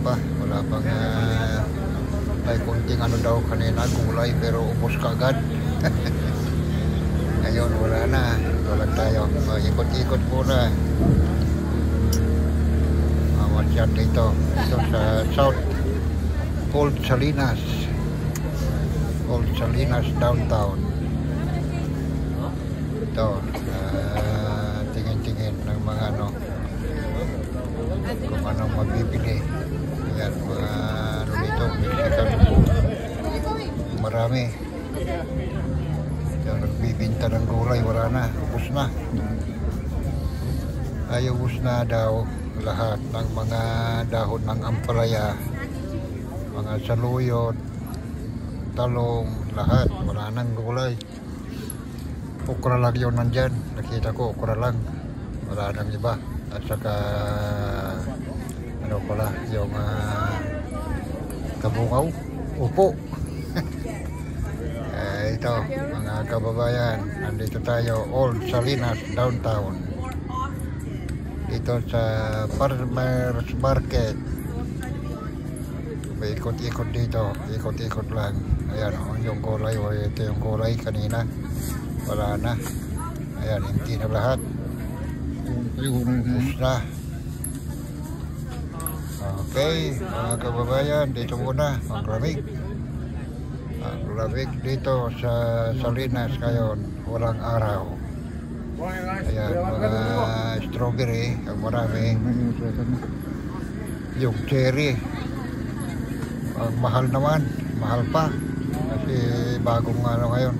pa. Wala pang may kunting ano daw kanina, gulay, pero ubos kaagad. Ngayon wala na. Wala tayo. Ikot-ikot muna. Masyad dito. Ito sa South Old Salinas. Old Salinas downtown. Ito. Tingin-tingin ng mga ano. Kung anong mabibili. Ayan, mga ano dito, Mexican food. Marami. Ito, nagbibinta ng gulay, wala na, ubos na. Ay, ubos na daw lahat ng mga dahon ng ampalaya, mga saluyot, talong, lahat, wala nang gulay. Okra lang yun nandyan, nakita ko, okra lang, wala nang iba. At saka ano pala yung kabungaw, upo. Ito mga kababayan, nandito tayo Old Salinas downtown, dito sa Farmers Market. May ikot-ikot dito, ikot-ikot lang. Ayan yung gulay, ito yung gulay kanina, wala na. Ayan, hindi na lahat. Ubus na. Okay, mga kababayan, dito muna maglamig. Maglamig dito sa Salinas ngayon, walang araw. Ayan, mga strawberry, ang marami. Yung cherry, ang mahal naman, mahal pa. Kasi bagong ano ngayon.